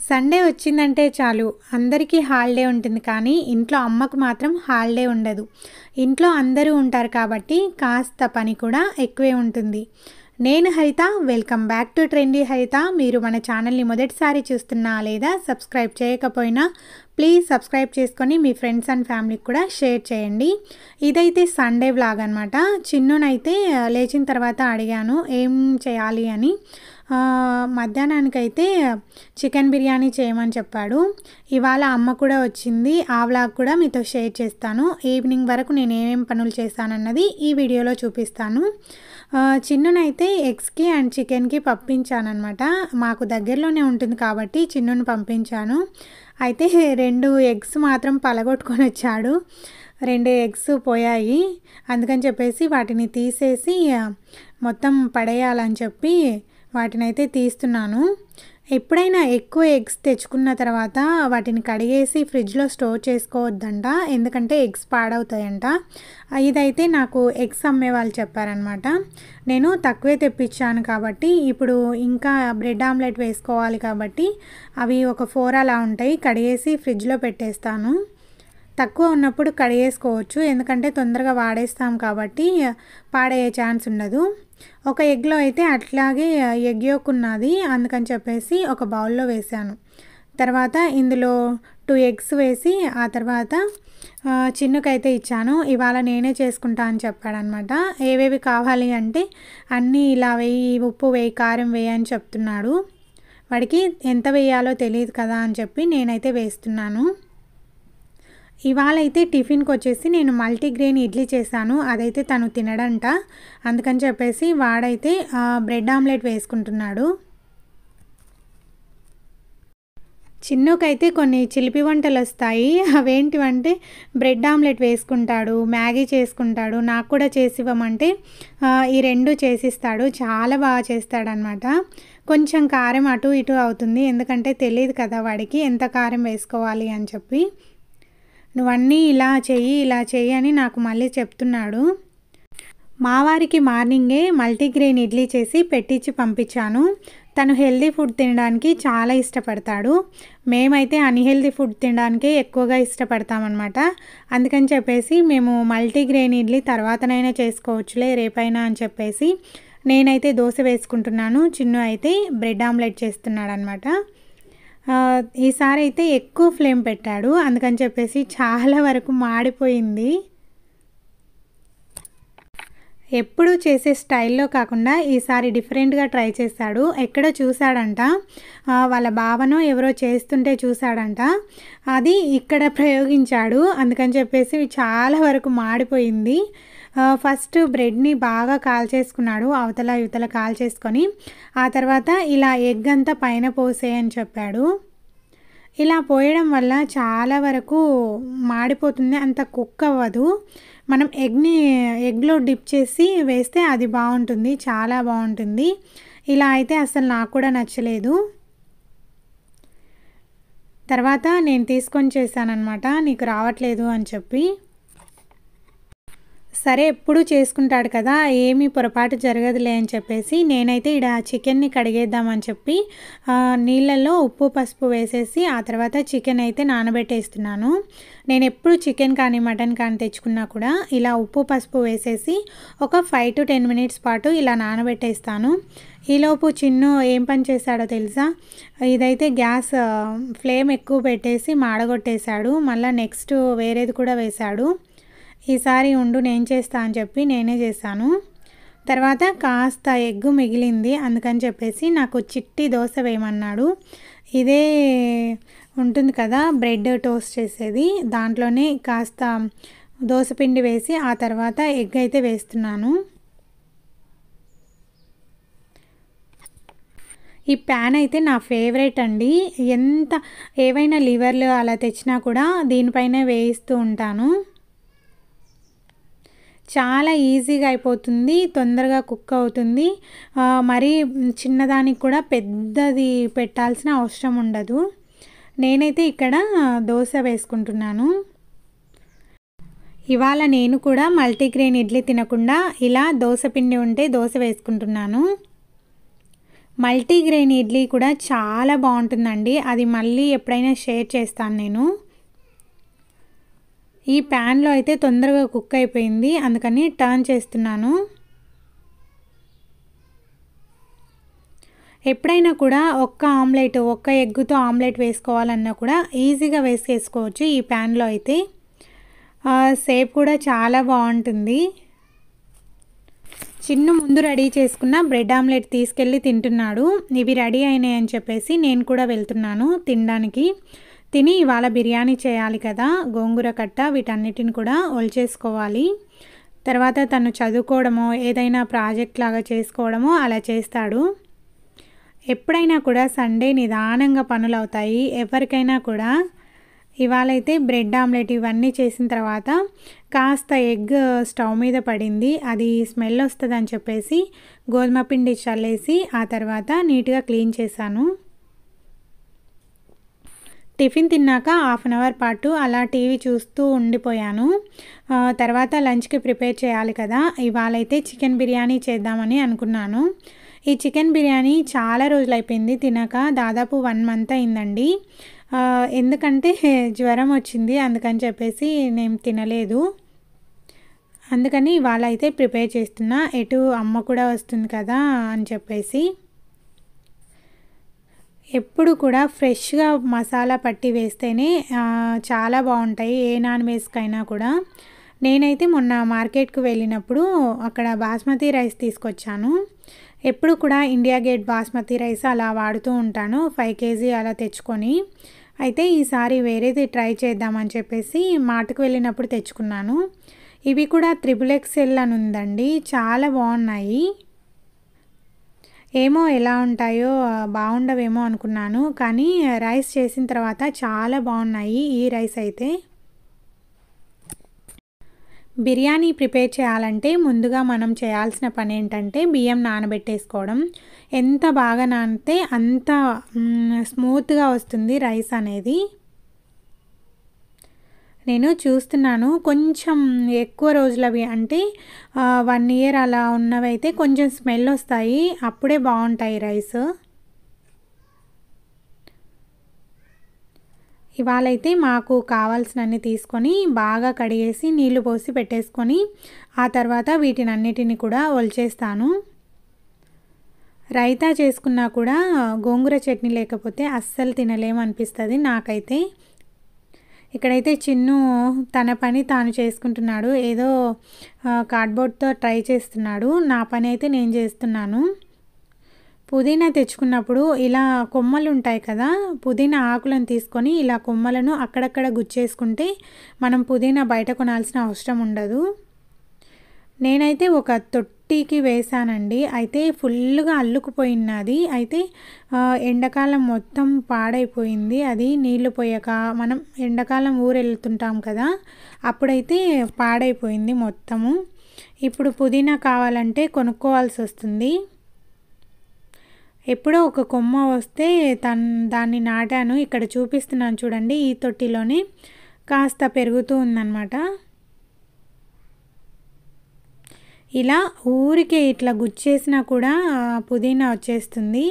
Sunday వచ్చిందంటే చాలు అందరికీ హాలిడే ఉంటుంది, కానీ ఇంట్లో అమ్మకు మాత్రం హాలిడే ఉండదు. ఇంట్లో అందరూ ఉంటారు కాబట్టి కాస్త పని కూడా ఎక్కువే ఉంటుంది. నేను హరిత, వెల్కమ్ బ్యాక్ టు ట్రెండీ హరిత. మీరు మన ఛానల్ని మొదటిసారి చూస్తున్నా లేదా సబ్స్క్రైబ్ చేయకపోయినా ప్లీజ్ సబ్స్క్రైబ్ చేసుకొని మీ ఫ్రెండ్స్ అండ్ ఫ్యామిలీకి కూడా షేర్ చేయండి. ఇదైతే సండే వ్లాగ్ అనమాట. చిన్నునైతే లేచిన తర్వాత అడిగాను ఏం చేయాలి అని. మధ్యాహ్నానికైతే చికెన్ బిర్యానీ చేయమని చెప్పాడు. ఇవాళ అమ్మ కూడా వచ్చింది, ఆ వ్లాగ్ కూడా మీతో షేర్ చేస్తాను. ఈవినింగ్ వరకు నేను ఏమేం పనులు చేస్తానన్నది ఈ వీడియోలో చూపిస్తాను. చిన్నునైతే ఎగ్స్కి అండ్ చికెన్కి పంపించానమాట. మాకు దగ్గరలోనే ఉంటుంది కాబట్టి చిన్నుని పంపించాను. అయితే 2 ఎగ్స్ మాత్రం పలగొట్టుకొని వచ్చాడు. 2 ఎగ్స్ పోయాయి. అందుకని చెప్పేసి వాటిని తీసేసి మొత్తం పడేయాలని చెప్పి వాటినైతే తీస్తున్నాను. ఎప్పుడైనా ఎక్కువ ఎగ్స్ తెచ్చుకున్న తర్వాత వాటిని కడిగేసి ఫ్రిడ్జ్లో స్టోర్ చేసుకోవద్దంట, ఎందుకంటే ఎగ్స్ పాడవుతాయంట. ఇదైతే నాకు ఎగ్స్ అమ్మే వాళ్ళు చెప్పారనమాట. నేను తక్కువే తెప్పించాను కాబట్టి ఇప్పుడు ఇంకా బ్రెడ్ ఆమ్లెట్ వేసుకోవాలి కాబట్టి అవి ఒక 4 అలా ఉంటాయి, కడిగేసి ఫ్రిడ్జ్లో పెట్టేస్తాను. తక్కువ ఉన్నప్పుడు కడిగేసుకోవచ్చు, ఎందుకంటే తొందరగా వాడేస్తాం కాబట్టి పాడయ్యే ఛాన్స్ ఉండదు. ఒక ఎగ్లో అయితే అట్లాగే ఎగ్ యోక్ ఉన్నది, అందుకని చెప్పేసి ఒక బౌల్లో వేసాను. తర్వాత ఇందులో 2 ఎగ్స్ వేసి ఆ తర్వాత చిన్నుకైతే ఇచ్చాను. ఇవాళ నేనే చేసుకుంటా అని చెప్పాడనమాట. ఏవేవి కావాలి అంటే అన్నీ ఇలా వేయి, ఉప్పు వేయి, కారం వేయి అని చెప్తున్నాడు. వాడికి ఎంత వేయాలో తెలియదు కదా అని చెప్పి నేనైతే వేస్తున్నాను. ఇవాళ అయితే టిఫిన్కి వచ్చేసి నేను మల్టీగ్రెయిన్ ఇడ్లీ చేశాను. అదైతే తను తినడంట, అందుకని చెప్పేసి వాడైతే బ్రెడ్ ఆమ్లెట్ వేసుకుంటున్నాడు. చిన్నుకైతే కొన్ని చిలిపి వంటలు వస్తాయి. అవేంటివంటే బ్రెడ్ ఆమ్లెట్ వేసుకుంటాడు, మ్యాగీ చేసుకుంటాడు. నాకు కూడా చేసివ్వమంటే ఈ 2 చేసిస్తాడు. చాలా బాగా చేస్తాడనమాట. కొంచెం కారం అటు ఇటు అవుతుంది, ఎందుకంటే తెలియదు కదా వాడికి ఎంత కారం వేసుకోవాలి అని చెప్పి. నువ్వన్నీ ఇలా చెయ్యి అని నాకు మళ్ళీ చెప్తున్నాడు. మా వారికి మార్నింగే మల్టీగ్రెయిన్ ఇడ్లీ చేసి పెట్టించి పంపించాను. తను హెల్దీ ఫుడ్ తినడానికి చాలా ఇష్టపడతాడు. మేమైతే అన్హెల్దీ ఫుడ్ తినడానికే ఎక్కువగా ఇష్టపడతామన్నమాట. అందుకని చెప్పేసి మేము మల్టీగ్రెయిన్ ఇడ్లీ తర్వాతనైనా చేసుకోవచ్చులే రేపైనా అని చెప్పేసి నేనైతే దోశ వేసుకుంటున్నాను. చిన్ను అయితే బ్రెడ్ ఆమ్లెట్ చేస్తున్నాడు అనమాట. ఈసారి అయితే ఎక్కువ ఫ్లేమ్ పెట్టాడు, అందుకని చెప్పేసి చాలా వరకు మాడిపోయింది. ఎప్పుడూ చేసే స్టైల్లో కాకుండా ఈసారి డిఫరెంట్గా ట్రై చేశాడు. ఎక్కడో చూశాడంట, వాళ్ళ బావనో ఎవరో చేస్తుంటే చూశాడంట, అది ఇక్కడ ప్రయోగించాడు. అందుకని చెప్పేసి చాలా వరకు మాడిపోయింది. ఫస్ట్ బ్రెడ్ని బాగా కాల్చేసుకున్నాడు, అవతల ఇవతల కాల్చేసుకొని ఆ తర్వాత ఇలా ఎగ్ అంతా పైన పోసేయని చెప్పాడు. ఇలా పోయడం వల్ల చాలా వరకు మాడిపోతుంది, అంత కుక్ అవ్వదు. మనం ఎగ్లో డిప్ చేసి వేస్తే అది బాగుంటుంది, చాలా బాగుంటుంది. ఇలా అయితే అసలు నాకు కూడా నచ్చలేదు. తర్వాత నేను తీసుకొని చేశానన్నమాట, నీకు రావట్లేదు అని చెప్పి. సరే ఎప్పుడు చేసుకుంటాడు కదా, ఏమీ పొరపాటు జరగదులే అని చెప్పేసి నేనైతే ఇక్కడ చికెన్ని కడిగేద్దామని చెప్పి నీళ్ళల్లో ఉప్పు పసుపు వేసేసి ఆ తర్వాత చికెన్ అయితే నానబెట్టేస్తున్నాను. నేను ఎప్పుడు చికెన్ కానీ మటన్ కానీ తెచ్చుకున్నా కూడా ఇలా ఉప్పు పసుపు వేసేసి ఒక 5 to 10 minutes పాటు ఇలా నానబెట్టేస్తాను. ఈలోపు చిన్ను ఏం పని చేశాడో తెలుసా, ఇదైతే గ్యాస్ ఫ్లేమ్ ఎక్కువ పెట్టేసి మాడగొట్టేశాడు. మళ్ళీ నెక్స్ట్ వేరేది కూడా వేశాడు. ఈసారి ఉండు నేను చేస్తా అని చెప్పి నేనే చేశాను. తర్వాత కాస్త ఎగ్గు మిగిలింది, అందుకని చెప్పేసి నాకు చిట్టి దోశ వేయమన్నాడు. ఇదే ఉంటుంది కదా బ్రెడ్ టోస్ట్ చేసేది, దాంట్లోనే కాస్త దోశ పిండి వేసి ఆ తర్వాత ఎగ్ అయితే వేస్తున్నాను. ఈ ప్యాన్ అయితే నా ఫేవరెట్ అండి. ఏవైనా లివర్లు అలా తెచ్చినా కూడా దీనిపైనే వేయిస్తూ ఉంటాను. చాలా ఈజీగా అయిపోతుంది, తొందరగా కుక్ అవుతుంది. మరి చిన్నదానికి కూడా పెద్దది పెట్టాల్సిన అవసరం ఉండదు. నేనైతే ఇక్కడ దోశ వేసుకుంటున్నాను. ఇవాళ నేను కూడా మల్టీగ్రెయిన్ ఇడ్లీ తినకుండా ఇలా దోశ పిండి ఉంటే దోశ వేసుకుంటున్నాను. మల్టీగ్రెయిన్ ఇడ్లీ కూడా చాలా బాగుంటుందండి. అది మళ్ళీ ఎప్పుడైనా షేర్ చేస్తాను నేను. ఈ ప్యాన్లో అయితే తొందరగా కుక్ అయిపోయింది, అందుకని టర్న్ చేస్తున్నాను. ఎప్పుడైనా కూడా ఒక్క ఎగ్గుతో ఆమ్లెట్ వేసుకోవాలన్నా కూడా ఈజీగా వేసేసుకోవచ్చు ఈ ప్యాన్లో అయితే. సేపు కూడా చాలా బాగుంటుంది. చిన్న ముందు రెడీ చేసుకున్న బ్రెడ్ ఆమ్లెట్ తీసుకెళ్ళి తింటున్నాడు. ఇవి రెడీ అయినాయి అని చెప్పేసి నేను కూడా వెళ్తున్నాను తినడానికి. తిని ఇవాళ బిర్యానీ చేయాలి కదా, గోంగూర కట్ట వీటన్నిటిని కూడా ఒలిచేసుకోవాలి. తర్వాత తను చదువుకోవడమో ఏదైనా ప్రాజెక్ట్ లాగా చేసుకోవడమో అలా చేస్తాడు. ఎప్పుడైనా కూడా సండే నిదానంగా పనులు అవుతాయి ఎవరికైనా కూడా. ఇవాళైతే బ్రెడ్ ఆమ్లెట్ ఇవన్నీ చేసిన తర్వాత కాస్త ఎగ్ స్టవ్ మీద పడింది, అది స్మెల్ వస్తుందని చెప్పేసి గోధుమ పిండి చల్లేసి ఆ తర్వాత నీట్గా క్లీన్ చేశాను. టిఫిన్ తిన్నాక హాఫ్ అన్ అవర్ పాటు అలా టీవీ చూస్తూ ఉండిపోయాను. తర్వాత లంచ్కి ప్రిపేర్ చేయాలి కదా. ఇవాళైతే చికెన్ బిర్యానీ చేద్దామని అనుకున్నాను. ఈ చికెన్ బిర్యానీ చాలా రోజులు అయిపోయింది తినక, దాదాపు 1 మంత్ అయిందండి. ఎందుకంటే జ్వరం వచ్చింది, అందుకని చెప్పేసి నేను తినలేదు. అందుకని ఇవాళ అయితే ప్రిపేర్ చేస్తున్నా, ఎటు అమ్మ కూడా వస్తుంది కదా అని చెప్పేసి. ఎప్పుడు కూడా ఫ్రెష్గా మసాలా పట్టి వేస్తేనే చాలా బాగుంటాయి ఏ నాన్ వెజ్కైనా కూడా. నేనైతే మొన్న మార్కెట్కి వెళ్ళినప్పుడు అక్కడ బాస్మతి రైస్ తీసుకొచ్చాను. ఎప్పుడు కూడా ఇండియా గేట్ బాస్మతి రైస్ అలా వాడుతూ ఉంటాను, 5 kg అలా తెచ్చుకొని. అయితే ఈసారి వేరేది ట్రై చేద్దామని చెప్పేసి మార్ట్కి వెళ్ళినప్పుడు తెచ్చుకున్నాను. ఇవి కూడా XXL అని ఉందండి, చాలా బాగున్నాయి. ఏమో ఎలా ఉంటాయో బాగుండవేమో అనుకున్నాను, కానీ రైస్ చేసిన తర్వాత చాలా బాగున్నాయి ఈ రైస్ అయితే. బిర్యానీ ప్రిపేర్ చేయాలంటే ముందుగా మనం చేయాల్సిన పని ఏంటంటే బియ్యం నానబెట్టేసుకోవడం. ఎంత బాగా నానితే అంత స్మూత్గా వస్తుంది రైస్ అనేది. నేను చూస్తున్నాను కొంచెం ఎక్కువ రోజులవి అంటే 1 year అలా ఉన్నవైతే కొంచెం స్మెల్ వస్తాయి, అప్పుడే బాగుంటాయి రైస్. ఇవాళైతే మాకు కావాల్సినన్ని తీసుకొని బాగా కడిగేసి నీళ్లు పోసి పెట్టేసుకొని ఆ తర్వాత వీటినన్నిటిని కూడా ఒలిచేస్తాను. రైతా చేసుకున్నా కూడా గోంగూర చట్నీ లేకపోతే అస్సలు తినలేమనిపిస్తుంది నాకైతే. ఇక్కడైతే చిన్ను తన పని తాను చేసుకుంటున్నాడు, ఏదో కార్డ్బోర్డ్తో ట్రై చేస్తున్నాడు. నా పని అయితే నేను చేస్తున్నాను. పుదీనా తెచ్చుకున్నప్పుడు ఇలా కొమ్మలు ఉంటాయి కదా, పుదీనా ఆకులను తీసుకొని ఇలా కొమ్మలను అక్కడక్కడ గుచ్చేసుకుంటే మనం పుదీనా బయట కొనాల్సిన అవసరం ఉండదు. నేనైతే ఒక తొట్టికి వేసానండి, అయితే ఫుల్గా అల్లుకుపోయినది. అయితే ఎండాకాలం మొత్తం పాడైపోయింది అది, నీళ్లు పోయాక. మనం ఎండాకాలం ఊరు వెళ్తుంటాం కదా, అప్పుడైతే పాడైపోయింది మొత్తము. ఇప్పుడు పుదీనా కావాలంటే కొనుక్కోవాల్సి వస్తుంది. ఎప్పుడో ఒక కొమ్మ వస్తే దాన్ని నాటాను, ఇక్కడ చూపిస్తున్నాను చూడండి. ఈ తొట్టిలోనే కాస్త పెరుగుతూ ఉందన్నమాట. ఇలా ఊరికే ఇట్లా గుచ్చేసినా కూడా పుదీనా వచ్చేస్తుంది.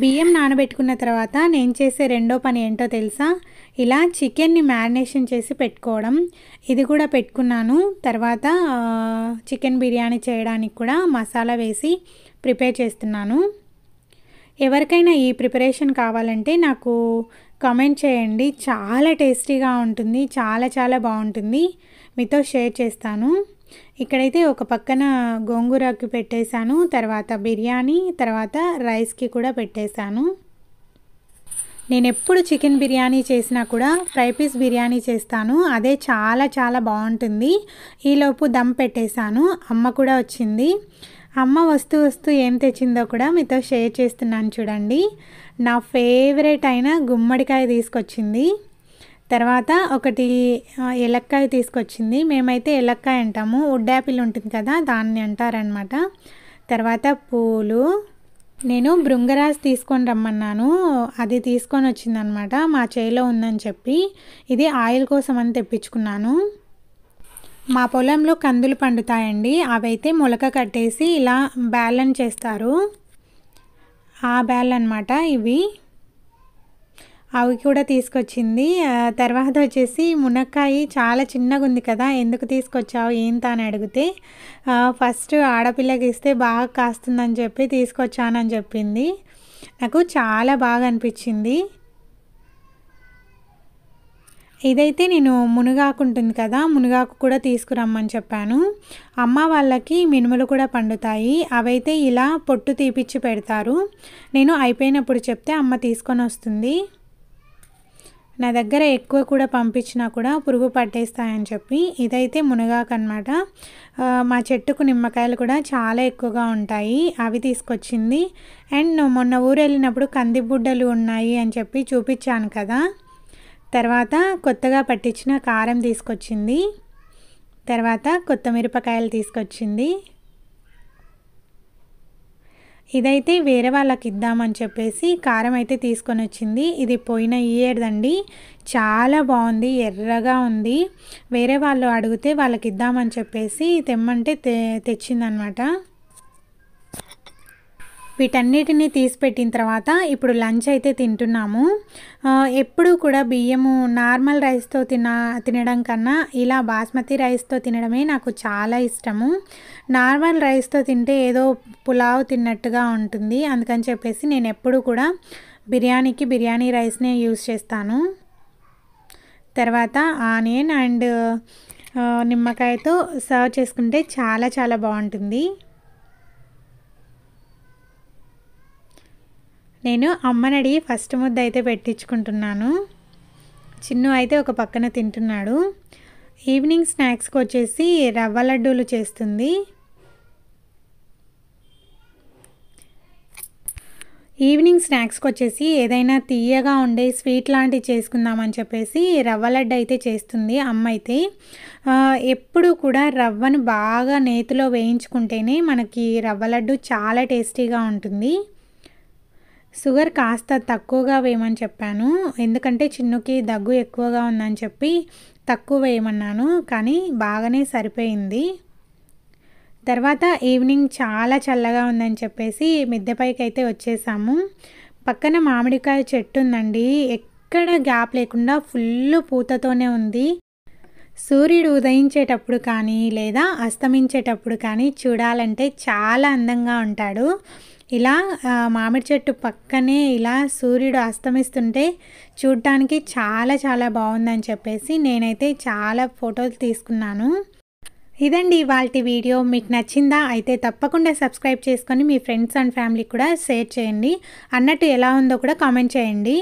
బియ్యం నానబెట్టుకున్న తర్వాత నేను చేసే రెండో పని ఏంటో తెలుసా, ఇలా చికెన్ని మ్యారినేషన్ చేసి పెట్టుకోవడం. ఇది కూడా పెట్టుకున్నాను. తర్వాత చికెన్ బిర్యానీ చేయడానికి కూడా మసాలా వేసి ప్రిపేర్ చేస్తున్నాను. ఎవరికైనా ఈ ప్రిపరేషన్ కావాలంటే నాకు కామెంట్ చేయండి, చాలా టేస్టీగా ఉంటుంది, చాలా చాలా బాగుంటుంది, మీతో షేర్ చేస్తాను. ఇక్కడైతే ఒక పక్కన గోంగూరకి పెట్టేశాను, తర్వాత బిర్యానీ, తర్వాత రైస్కి కూడా పెట్టేశాను. నేను ఎప్పుడు చికెన్ బిర్యానీ చేసినా కూడా ఫ్రై పీస్ బిర్యానీ చేస్తాను, అదే చాలా చాలా బాగుంటుంది. ఈలోపు దమ్ పెట్టేశాను, అమ్మ కూడా వచ్చింది. అమ్మ వస్తూ ఏం తెచ్చిందో కూడా మీతో షేర్ చేస్తున్నాను చూడండి. నా ఫేవరెట్ అయిన గుమ్మడికాయ తీసుకొచ్చింది, తర్వాత ఒకటి ఎలక్కాయ తీసుకొచ్చింది. మేమైతే ఎలక్కాయ అంటాము, వుడ్ యాపిల్ ఉంటుంది కదా దాన్ని అంటారనమాట. తర్వాత పూలు, నేను భృంగరాజ్ తీసుకొని రమ్మన్నాను, అది తీసుకొని వచ్చిందనమాట, మా చేలో ఉందని చెప్పి. ఇది ఆయిల్ కోసం అని తెప్పించుకున్నాను. మా పొలంలో కందులు పండుతాయండి. అవైతే మొలక కట్టేసి ఇలా బ్యాళ్ళని చేస్తారు. ఆ బ్యాళ్ళు అన్నమాట ఇవి. అవి కూడా తీసుకొచ్చింది. తర్వాత వచ్చేసి మునక్కాయ చాలా చిన్నగా ఉంది కదా, ఎందుకు తీసుకొచ్చావు ఏంత అని అడిగితే ఫస్ట్ ఆడపిల్లకి ఇస్తే బాగా కాస్తుందని చెప్పి తీసుకొచ్చానని చెప్పింది. నాకు చాలా బాగా అనిపించింది. ఇదైతే నేను మునగాకు ఉంటుంది కదా, మునగాకు కూడా తీసుకురమ్మని చెప్పాను. అమ్మ వాళ్ళకి మినుములు కూడా పండుతాయి. అవైతే ఇలా పొట్టు తీపిచ్చి పెడతారు. నేను అయిపోయినప్పుడు చెప్తే అమ్మ తీసుకొని వస్తుంది. నా దగ్గర ఎక్కువ కూడా పంపించినా కూడా పురుగు పట్టేస్తాయని చెప్పి. ఇదైతే మునగాకు అన్నమాట. మా చెట్టుకు నిమ్మకాయలు కూడా చాలా ఎక్కువగా ఉంటాయి. అవి తీసుకొచ్చింది. అండ్ మొన్న ఊరు వెళ్ళినప్పుడు కందిబుడ్డలు ఉన్నాయి అని చెప్పి చూపించాను కదా. తర్వాత కొత్తగా పట్టించిన కారం తీసుకొచ్చింది. తర్వాత కొత్తిమిరపకాయలు తీసుకొచ్చింది. ఇదైతే వేరే వాళ్ళకి ఇద్దామని చెప్పేసి కారం అయితే తీసుకొని వచ్చింది. ఇది పోయిన ఇయర్దండి. చాలా బాగుంది, ఎర్రగా ఉంది. వేరే వాళ్ళు అడిగితే వాళ్ళకి ఇద్దామని చెప్పేసి తెమ్మంటే తెచ్చిందనమాట. వీటన్నిటిని తీసి పెట్టిన తర్వాత ఇప్పుడు లంచ్ అయితే తింటున్నాము. ఎప్పుడు కూడా బియ్యము నార్మల్ రైస్తో తినడం కన్నా ఇలా బాస్మతి రైస్తో తినడమే నాకు చాలా ఇష్టము. నార్మల్ రైస్తో తింటే ఏదో పులావ్ తిన్నట్టుగా ఉంటుంది. అందుకని చెప్పేసి నేను ఎప్పుడు కూడా బిర్యానీకి బిర్యానీ రైస్నే యూస్ చేస్తాను. తర్వాత ఆనియన్ అండ్ నిమ్మకాయతో సర్వ్ చేసుకుంటే చాలా చాలా బాగుంటుంది. నేను అమ్మని అడిగి ఫస్ట్ ముద్ద అయితే పెట్టించుకుంటున్నాను. చిన్ను అయితే ఒక పక్కన తింటున్నాడు. ఈవినింగ్ స్నాక్స్కి వచ్చేసి రవ్వ లడ్డూలు చేస్తుంది. ఈవినింగ్ స్నాక్స్కి వచ్చేసి ఏదైనా తీయగా ఉండే స్వీట్ లాంటివి చేసుకుందామని చెప్పేసి రవ్వ లడ్డు అయితే చేస్తుంది అమ్మ అయితే. ఎప్పుడు కూడా రవ్వను బాగా నేతిలో వేయించుకుంటేనే మనకి రవ్వ లడ్డు చాలా టేస్టీగా ఉంటుంది. షుగర్ కాస్త తక్కువగా వేయమని చెప్పాను, ఎందుకంటే చిన్నుకి దగ్గు ఎక్కువగా ఉందని చెప్పి తక్కువ వేయమన్నాను. కానీ బాగానే సరిపోయింది. తర్వాత ఈవినింగ్ చాలా చల్లగా ఉందని చెప్పేసి మిద్దెపైకి అయితే వచ్చేసాము. పక్కన మామిడికాయ చెట్టు ఉందండి. ఎక్కడ గ్యాప్ లేకుండా ఫుల్ పూతతోనే ఉంది. సూర్యుడు ఉదయించేటప్పుడు కానీ లేదా అస్తమించేటప్పుడు కానీ చూడాలంటే చాలా అందంగా ఉంటాడు. ఇలా మామిడి చెట్టు పక్కనే ఇలా సూర్యుడు అస్తమిస్తుంటే చూడటానికి చాలా చాలా బాగుందని చెప్పేసి నేనైతే చాలా ఫోటోలు తీసుకున్నాను. ఇదండి ఇవాల్టి వీడియో. మీకు నచ్చిందా? అయితే తప్పకుండా సబ్స్క్రైబ్ చేసుకొని మీ ఫ్రెండ్స్ అండ్ ఫ్యామిలీకి కూడా షేర్ చేయండి. అన్నట్టు ఎలా ఉందో కూడా కామెంట్ చేయండి.